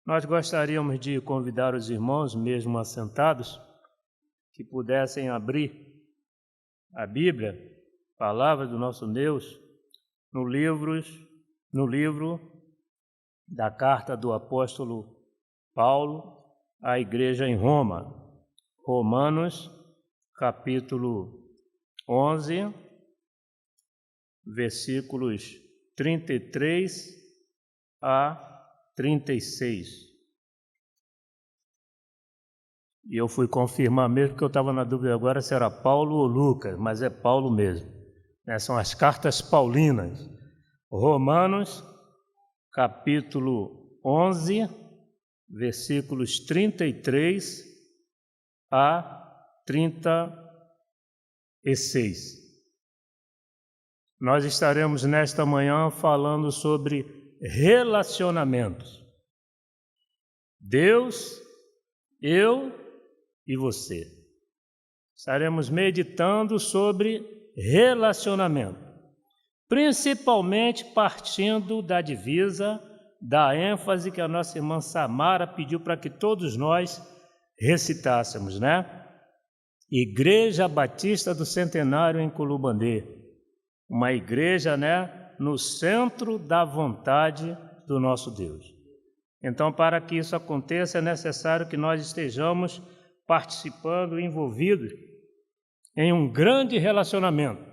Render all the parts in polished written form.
Nós gostaríamos de convidar os irmãos, mesmo assentados, que pudessem abrir a Bíblia, palavra do nosso Deus, no livro da carta do apóstolo Paulo à igreja em Roma, Romanos, capítulo 11, versículos 33 a 36. E eu fui confirmar mesmo, porque eu estava na dúvida agora se era Paulo ou Lucas, mas é Paulo mesmo. São as cartas paulinas. Romanos, capítulo 11, versículos 33 a 36. Nós estaremos nesta manhã falando sobre relacionamentos. Deus, eu e você. Estaremos meditando sobre relacionamento, principalmente partindo da divisa, da ênfase que a nossa irmã Samara pediu para que todos nós recitássemos, Igreja Batista do Centenário em Culubandê, uma igreja, no centro da vontade do nosso Deus. Então, para que isso aconteça, é necessário que nós estejamos participando, envolvidos em um grande relacionamento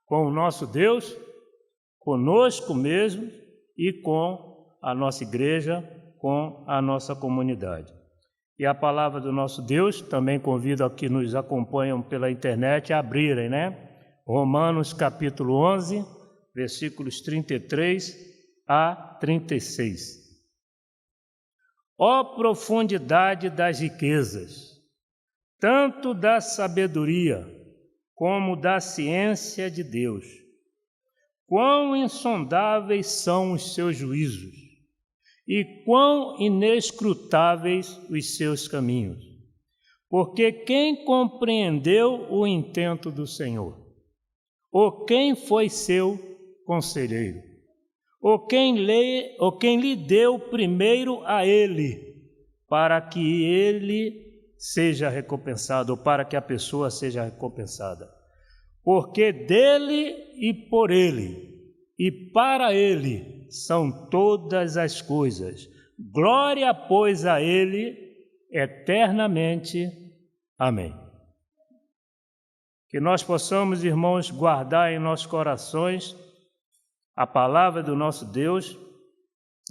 com o nosso Deus, conosco mesmo e com a nossa igreja, com a nossa comunidade. E a palavra do nosso Deus, também convido a que nos acompanham pela internet a abrirem, Romanos capítulo 11, versículos 33 a 36. Ó profundidade das riquezas, tanto da sabedoria como da ciência de Deus! Quão insondáveis são os seus juízos e quão inescrutáveis os seus caminhos! Porque quem compreendeu o intento do Senhor? Ou quem foi seu conselheiro? Ou quem lhe deu primeiro a ele, para que ele seja recompensado, ou para que a pessoa seja recompensada? Porque dele e por ele e para ele são todas as coisas. Glória, pois, a ele eternamente. Amém. Que nós possamos, irmãos, guardar em nossos corações a palavra do nosso Deus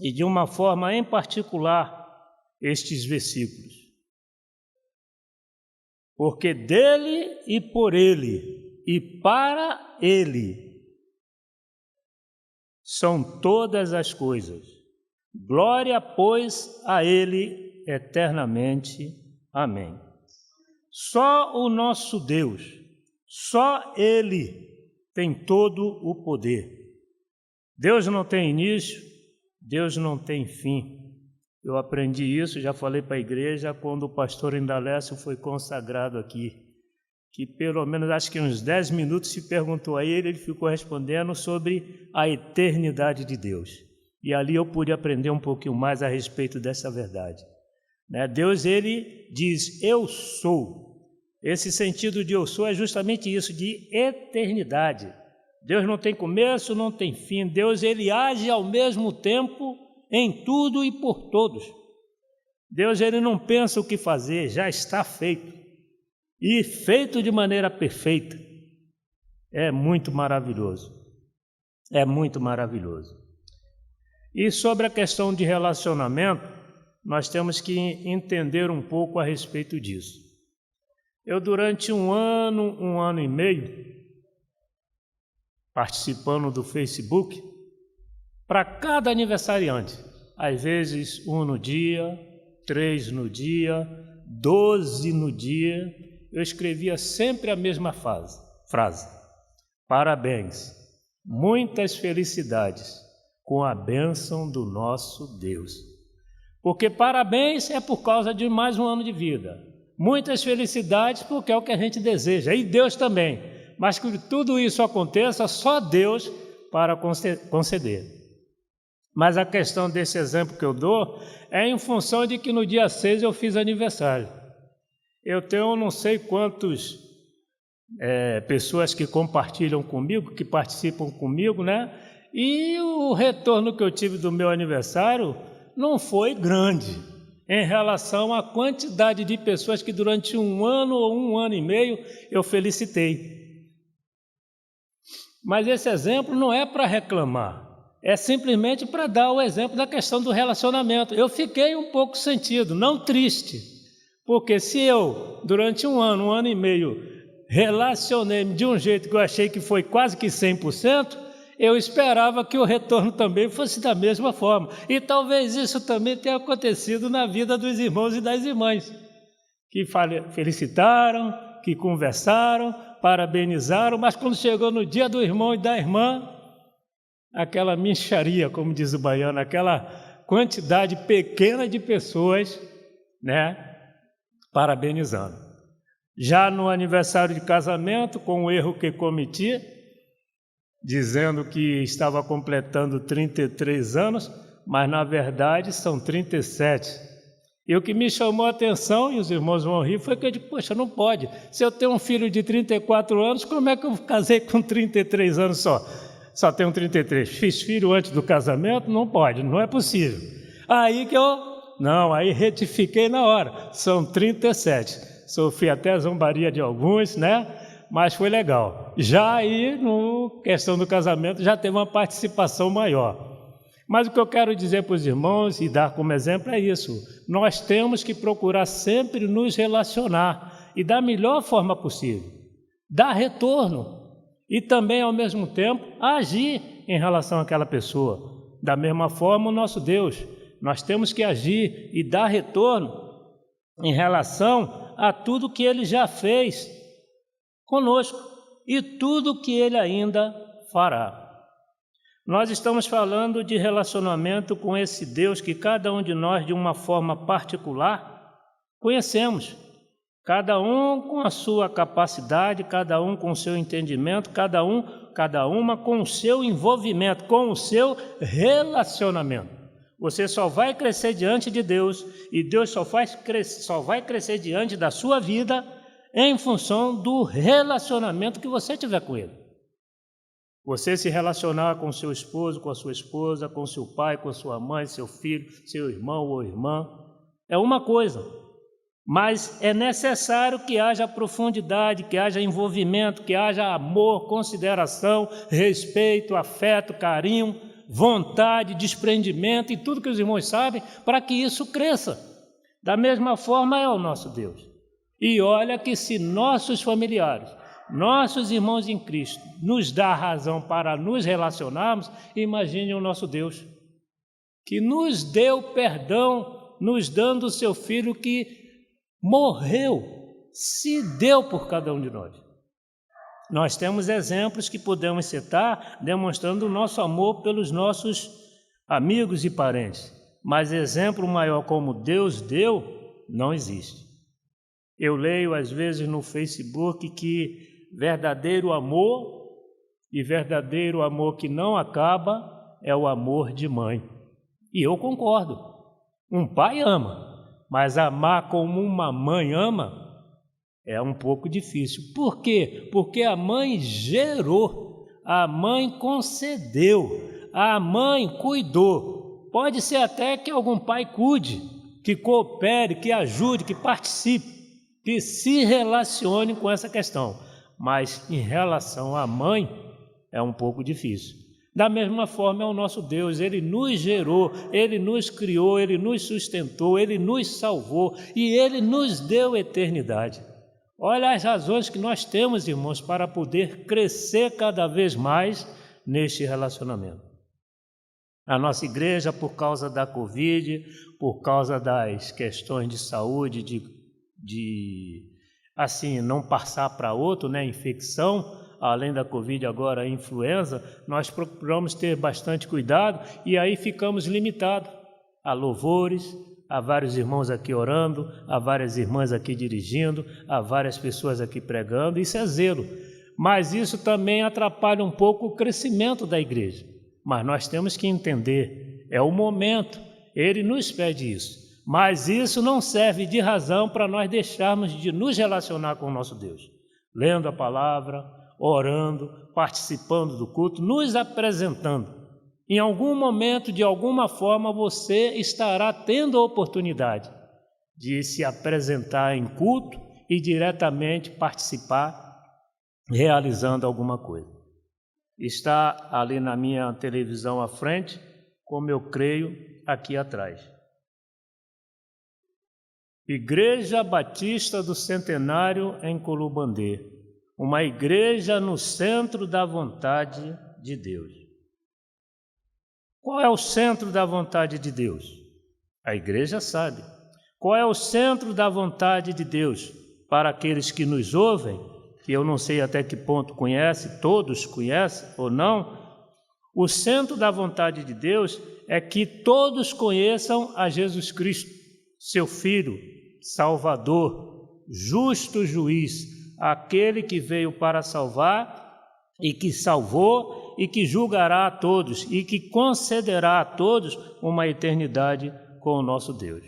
e, de uma forma em particular, estes versículos. Porque dele e por ele e para ele são todas as coisas. Glória, pois, a ele eternamente. Amém. Só o nosso Deus, só ele tem todo o poder. Deus não tem início, Deus não tem fim. Eu aprendi isso, já falei para a igreja quando o pastor Indalécio foi consagrado aqui, que pelo menos acho que uns 10 minutos se perguntou a ele ficou respondendo sobre a eternidade de Deus. E ali eu pude aprender um pouquinho mais a respeito dessa verdade. Deus, ele diz, eu sou. Esse sentido de eu sou é justamente isso, de eternidade. Deus não tem começo, não tem fim. Deus, ele age ao mesmo tempo em tudo e por todos. Deus, ele não pensa o que fazer, já está feito. E feito de maneira perfeita. É muito maravilhoso. É muito maravilhoso. E sobre a questão de relacionamento, nós temos que entender um pouco a respeito disso. Eu, durante um ano e meio, participando do Facebook, para cada aniversariante, às vezes 1 no dia, 3 no dia, 12 no dia, eu escrevia sempre a mesma frase. Parabéns, muitas felicidades, com a bênção do nosso Deus. Porque parabéns é por causa de mais um ano de vida. Muitas felicidades porque é o que a gente deseja, e Deus também. Mas que tudo isso aconteça, só Deus para conceder. Mas a questão desse exemplo que eu dou é em função de que no dia 6 eu fiz aniversário. Eu tenho não sei quantas pessoas que compartilham comigo, que participam comigo, né? E o retorno que eu tive do meu aniversário não foi grande em relação à quantidade de pessoas que durante um ano ou um ano e meio eu felicitei. Mas esse exemplo não é para reclamar, é simplesmente para dar o exemplo da questão do relacionamento. Eu fiquei um pouco sentido, não triste, porque se eu, durante um ano e meio, relacionei-me de um jeito que eu achei que foi quase que 100%, eu esperava que o retorno também fosse da mesma forma. E talvez isso também tenha acontecido na vida dos irmãos e das irmãs, que felicitaram, que conversaram, parabenizaram, mas quando chegou no dia do irmão e da irmã, aquela mixaria, como diz o baiano, aquela quantidade pequena de pessoas, né, parabenizando. Já no aniversário de casamento, com o erro que cometi, dizendo que estava completando 33 anos, mas na verdade são 37. E o que me chamou a atenção, e os irmãos vão rir, foi que eu disse, poxa, não pode. Se eu tenho um filho de 34 anos, como é que eu casei com 33 anos só? Só tenho 33. Fiz filho antes do casamento? Não pode, não é possível. Aí aí retifiquei na hora, são 37. Sofri até zombaria de alguns, né? Mas foi legal. Já aí, no questão do casamento, já teve uma participação maior. Mas o que eu quero dizer para os irmãos e dar como exemplo é isso. Nós temos que procurar sempre nos relacionar e da melhor forma possível. Dar retorno e também, ao mesmo tempo, agir em relação àquela pessoa. Da mesma forma, o nosso Deus. Nós temos que agir e dar retorno em relação a tudo que Ele já fez conosco e tudo que Ele ainda fará. Nós estamos falando de relacionamento com esse Deus que cada um de nós, de uma forma particular, conhecemos. Cada um com a sua capacidade, cada um com o seu entendimento, cada uma com o seu envolvimento, com o seu relacionamento. Você só vai crescer diante de Deus e Deus só vai crescer diante da sua vida em função do relacionamento que você tiver com Ele. Você se relacionar com seu esposo, com a sua esposa, com seu pai, com a sua mãe, seu filho, seu irmão ou irmã, é uma coisa. Mas é necessário que haja profundidade, que haja envolvimento, que haja amor, consideração, respeito, afeto, carinho, vontade, desprendimento e tudo que os irmãos sabem para que isso cresça. Da mesma forma é o nosso Deus. E olha que se nossos familiares, nossos irmãos em Cristo, nos dá razão para nos relacionarmos, imagine o nosso Deus, que nos deu perdão, nos dando o seu Filho que morreu, se deu por cada um de nós. Nós temos exemplos que podemos citar, demonstrando o nosso amor pelos nossos amigos e parentes, mas exemplo maior como Deus deu, não existe. Eu leio às vezes no Facebook que verdadeiro amor e verdadeiro amor que não acaba é o amor de mãe. E eu concordo. Um pai ama, mas amar como uma mãe ama é um pouco difícil. Por quê? Porque a mãe gerou, a mãe concedeu, a mãe cuidou. Pode ser até que algum pai cuide, que coopere, que ajude, que participe, que se relacione com essa questão. Mas em relação à mãe, é um pouco difícil. Da mesma forma é o nosso Deus, Ele nos gerou, Ele nos criou, Ele nos sustentou, Ele nos salvou e Ele nos deu eternidade. Olha as razões que nós temos, irmãos, para poder crescer cada vez mais neste relacionamento. A nossa igreja, por causa da Covid, por causa das questões de saúde, assim, não passar para outro, né, infecção, além da Covid agora a influenza, nós procuramos ter bastante cuidado e aí ficamos limitados a louvores, a vários irmãos aqui orando, a várias irmãs aqui dirigindo, a várias pessoas aqui pregando, isso é zelo. Mas isso também atrapalha um pouco o crescimento da igreja. Mas nós temos que entender É o momento. Ele nos pede isso. Mas isso não serve de razão para nós deixarmos de nos relacionar com o nosso Deus. Lendo a palavra, orando, participando do culto, nos apresentando. Em algum momento, de alguma forma, você estará tendo a oportunidade de se apresentar em culto e diretamente participar, realizando alguma coisa. Está ali na minha televisão à frente, como eu creio, aqui atrás. Igreja Batista do Centenário em Culubandê, uma igreja no centro da vontade de Deus. Qual é o centro da vontade de Deus? A igreja sabe. Qual é o centro da vontade de Deus? Para aqueles que nos ouvem, que eu não sei até que ponto conhece, todos conhecem ou não, o centro da vontade de Deus é que todos conheçam a Jesus Cristo, seu Filho, Salvador, justo juiz, aquele que veio para salvar e que salvou e que julgará a todos e que concederá a todos uma eternidade com o nosso Deus.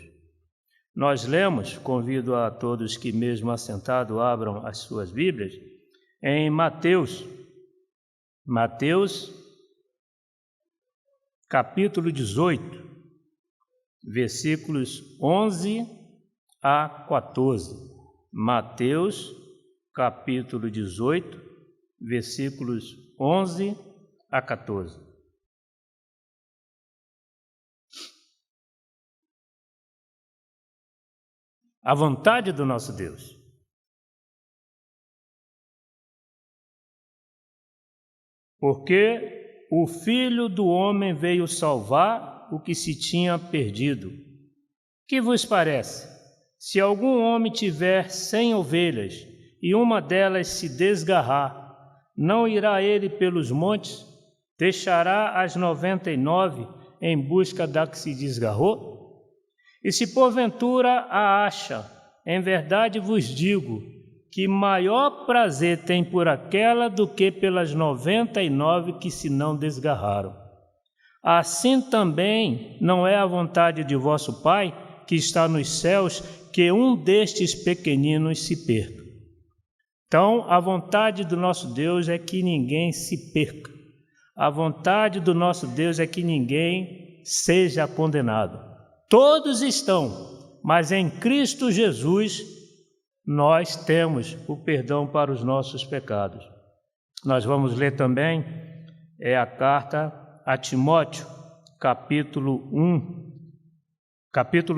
Nós lemos, convido a todos que mesmo assentados abram as suas Bíblias, em Mateus capítulo 18, versículos 11 a 14. Mateus, capítulo 18, versículos 11 a 14. A vontade do nosso Deus. Porque o Filho do Homem veio salvar o que se tinha perdido. Que vos parece? Se algum homem tiver 100 ovelhas e uma delas se desgarrar, não irá ele pelos montes, deixará as 99 em busca da que se desgarrou? E se porventura a acha, em verdade vos digo, que maior prazer tem por aquela do que pelas 99 que se não desgarraram. Assim também não é a vontade de vosso Pai, que está nos céus, que um destes pequeninos se perca. Então, a vontade do nosso Deus é que ninguém se perca. A vontade do nosso Deus é que ninguém seja condenado. Todos estão, mas em Cristo Jesus nós temos o perdão para os nossos pecados. Nós vamos ler também a carta a Timóteo, capítulo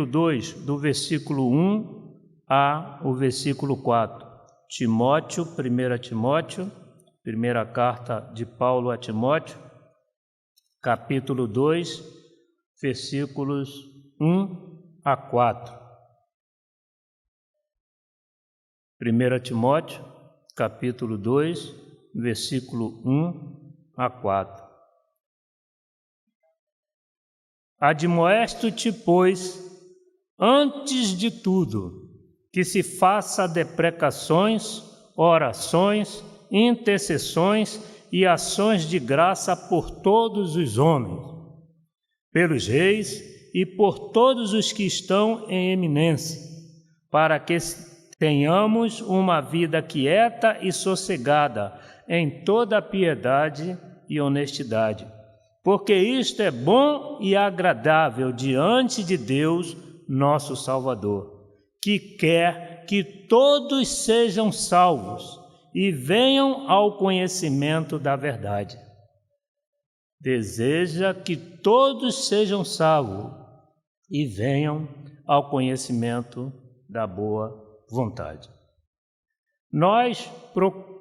2, do versículo 1 ao versículo 4. Timóteo, 1 Timóteo, primeira carta de Paulo a Timóteo, capítulo 2, versículos 1 a 4. 1 Timóteo, capítulo 2, versículo 1 a 4. Admoesto-te, pois, antes de tudo, que se faça deprecações, orações, intercessões e ações de graça por todos os homens, pelos reis e por todos os que estão em eminência, para que tenhamos uma vida quieta e sossegada em toda piedade e honestidade, porque isto é bom e agradável diante de Deus, nosso Salvador, que quer que todos sejam salvos e venham ao conhecimento da verdade. Deseja que todos sejam salvos e venham ao conhecimento da boa vontade. Nós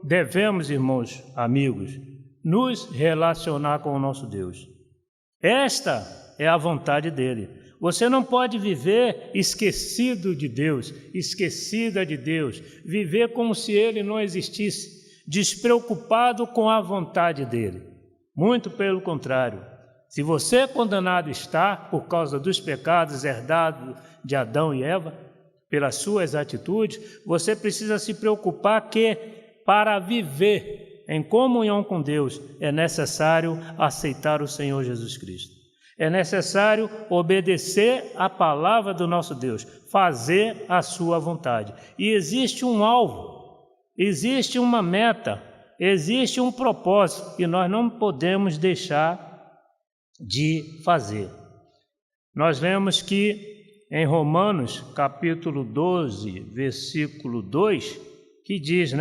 devemos, irmãos, amigos, nos relacionar com o nosso Deus. Esta é a vontade dele. Você não pode viver esquecido de Deus, esquecida de Deus, viver como se ele não existisse, despreocupado com a vontade dele. Muito pelo contrário. Se você condenado está por causa dos pecados herdados de Adão e Eva, pelas suas atitudes, você precisa se preocupar que, para viver em comunhão com Deus, é necessário aceitar o Senhor Jesus Cristo. É necessário obedecer à palavra do nosso Deus, fazer a sua vontade. E existe um alvo, existe uma meta, existe um propósito que nós não podemos deixar de fazer. Nós vemos que em Romanos, capítulo 12, versículo 2, que diz,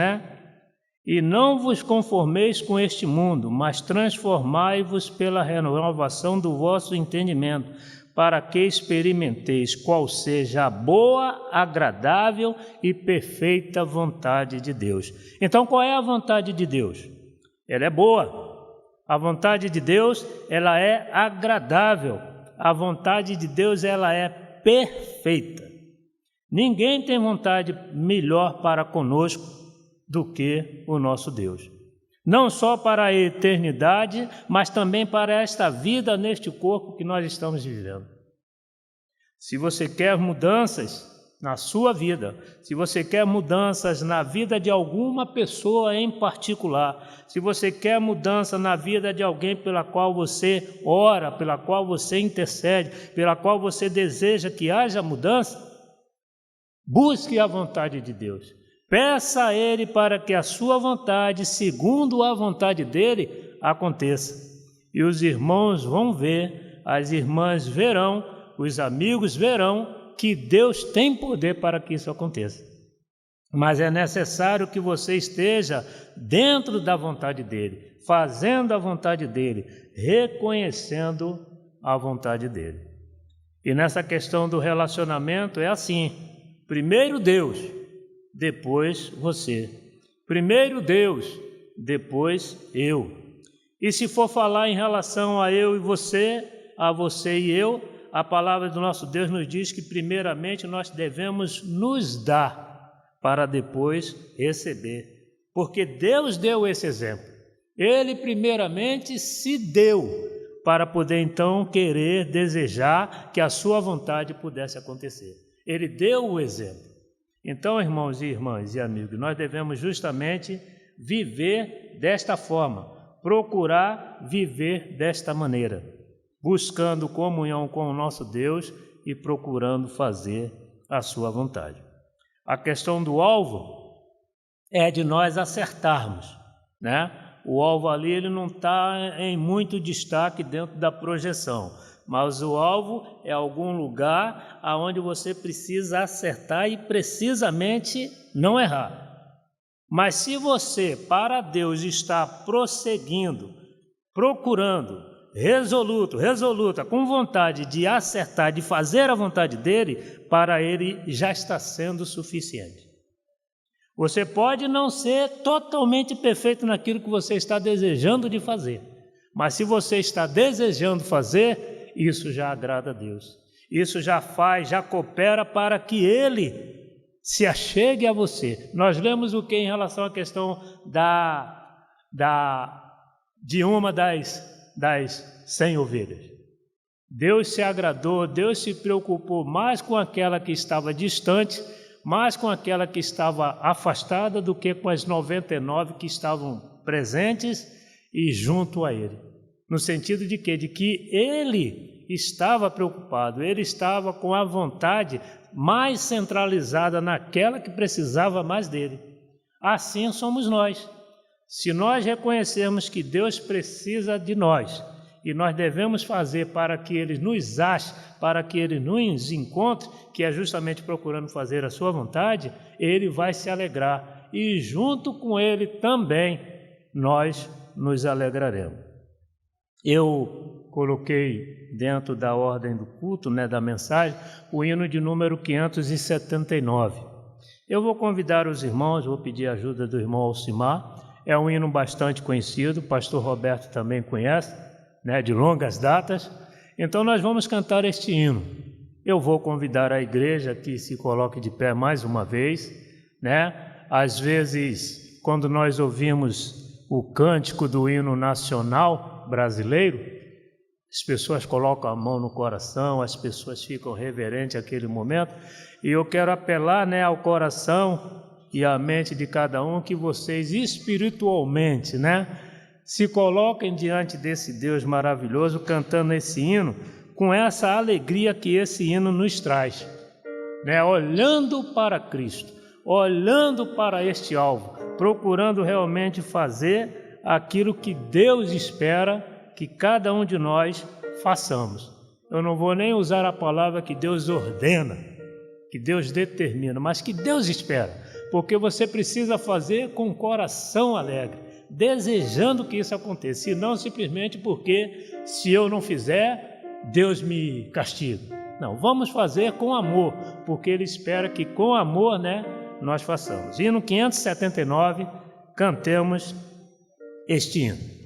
E não vos conformeis com este mundo, mas transformai-vos pela renovação do vosso entendimento, para que experimenteis qual seja a boa, agradável e perfeita vontade de Deus. Então, qual é a vontade de Deus? Ela é boa. A vontade de Deus, ela é agradável. A vontade de Deus, ela é perfeita. Ninguém tem vontade melhor para conosco do que o nosso Deus. Não só para a eternidade, mas também para esta vida neste corpo que nós estamos vivendo. Se você quer mudanças na sua vida, se você quer mudanças na vida de alguma pessoa em particular, se você quer mudança na vida de alguém pela qual você ora, pela qual você intercede, pela qual você deseja que haja mudança, busque a vontade de Deus. Peça a Ele para que a sua vontade, segundo a vontade dEle, aconteça. E os irmãos vão ver, as irmãs verão, os amigos verão que Deus tem poder para que isso aconteça. Mas é necessário que você esteja dentro da vontade dEle, fazendo a vontade dEle, reconhecendo a vontade dEle. E nessa questão do relacionamento é assim: primeiro Deus, depois você. Primeiro Deus, depois eu. E se for falar em relação a eu e você, a você e eu, a palavra do nosso Deus nos diz que primeiramente nós devemos nos dar para depois receber. Porque Deus deu esse exemplo. Ele primeiramente se deu para poder então querer, desejar que a sua vontade pudesse acontecer. Ele deu o exemplo. Então, irmãos e irmãs e amigos, nós devemos justamente viver desta forma, procurar viver desta maneira, buscando comunhão com o nosso Deus e procurando fazer a sua vontade. A questão do alvo é de nós acertarmos, O alvo ali ele não está em muito destaque dentro da projeção, mas o alvo é algum lugar aonde você precisa acertar e precisamente não errar. Mas se você, para Deus, está prosseguindo, procurando, resoluta, com vontade de acertar, de fazer a vontade dele, para ele já está sendo suficiente. Você pode não ser totalmente perfeito naquilo que você está desejando de fazer, mas se você está desejando fazer, isso já agrada a Deus. Isso já faz, já coopera para que Ele se achegue a você. Nós lemos o que em relação à questão de uma das 100 ovelhas. Deus se agradou, Deus se preocupou mais com aquela que estava distante, mais com aquela que estava afastada do que com as 99 que estavam presentes e junto a Ele. No sentido de quê? De que Ele estava preocupado, Ele estava com a vontade mais centralizada naquela que precisava mais dele. Assim somos nós. Se nós reconhecermos que Deus precisa de nós e nós devemos fazer para que Ele nos ache, para que Ele nos encontre, que é justamente procurando fazer a sua vontade, Ele vai se alegrar e junto com Ele também nós nos alegraremos. Eu coloquei dentro da ordem do culto, da mensagem, o hino de número 579. Eu vou convidar os irmãos, vou pedir a ajuda do irmão Alcimar. É um hino bastante conhecido, o pastor Roberto também conhece, de longas datas. Então nós vamos cantar este hino. Eu vou convidar a igreja que se coloque de pé mais uma vez, Às vezes, quando nós ouvimos o cântico do hino nacional brasileiro, as pessoas colocam a mão no coração, as pessoas ficam reverentes àquele momento, e eu quero apelar ao coração e à mente de cada um que vocês espiritualmente, se coloquem diante desse Deus maravilhoso, cantando esse hino, com essa alegria que esse hino nos traz, né? Olhando para Cristo, olhando para este alvo, procurando realmente fazer aquilo que Deus espera que cada um de nós façamos. Eu não vou nem usar a palavra que Deus ordena, que Deus determina, mas que Deus espera, porque você precisa fazer com o coração alegre, desejando que isso aconteça, e não simplesmente porque se eu não fizer, Deus me castiga. Não, vamos fazer com amor, porque Ele espera que com amor, né, nós façamos. Hino 579, cantemos este hino.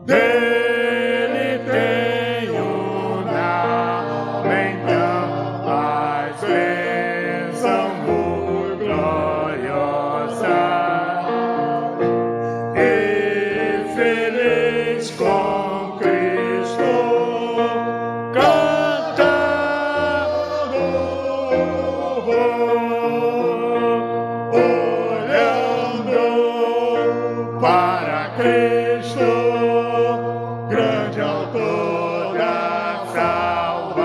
Dele tenho na mente a autor da salvação,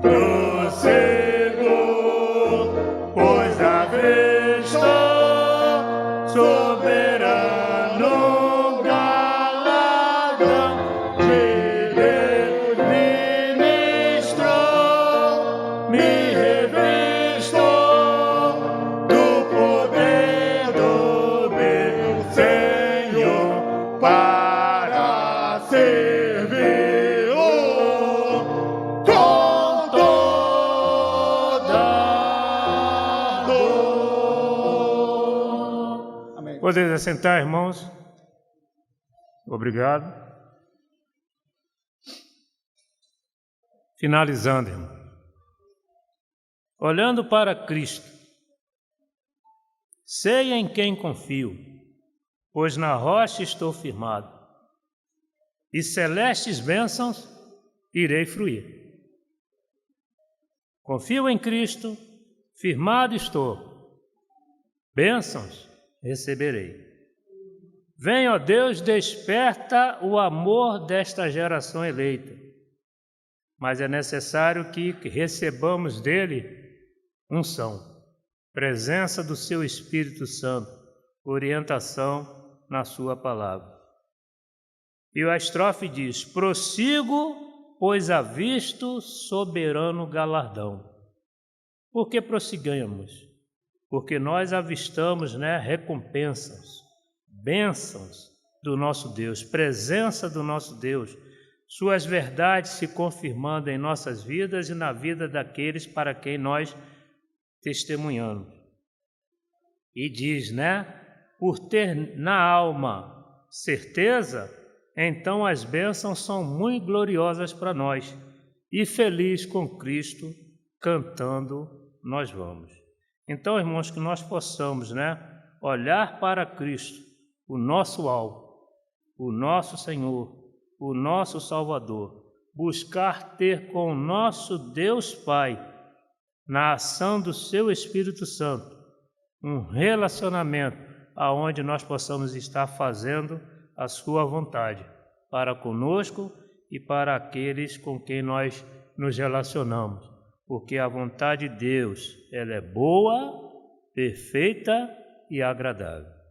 prossigo, pois avisto soberano galardão de Deus ministro, me revisto do poder do meu Senhor para servi-lo com toda dor. Amém. Podeis assentar, irmãos. Obrigado. Finalizando, irmão. Olhando para Cristo, sei em quem confio, pois na rocha estou firmado, e celestes bênçãos irei fruir. Confio em Cristo, firmado estou, bênçãos receberei. Vem, ó Deus, desperta o amor desta geração eleita, mas é necessário que recebamos dele unção, presença do seu Espírito Santo, orientação na sua palavra. E a estrofe diz: prossigo, pois avisto soberano galardão. Por que prossigamos? Porque nós avistamos, recompensas, bênçãos do nosso Deus, presença do nosso Deus, suas verdades se confirmando em nossas vidas e na vida daqueles para quem nós testemunhamos. E diz, por ter na alma certeza, então as bênçãos são muito gloriosas para nós, e feliz com Cristo, cantando, nós vamos. Então, irmãos, que nós possamos, olhar para Cristo, o nosso alvo, o nosso Senhor, o nosso Salvador, buscar ter com o nosso Deus Pai, na ação do seu Espírito Santo, um relacionamento aonde nós possamos estar fazendo a sua vontade para conosco e para aqueles com quem nós nos relacionamos, porque a vontade de Deus, ela é boa, perfeita e agradável.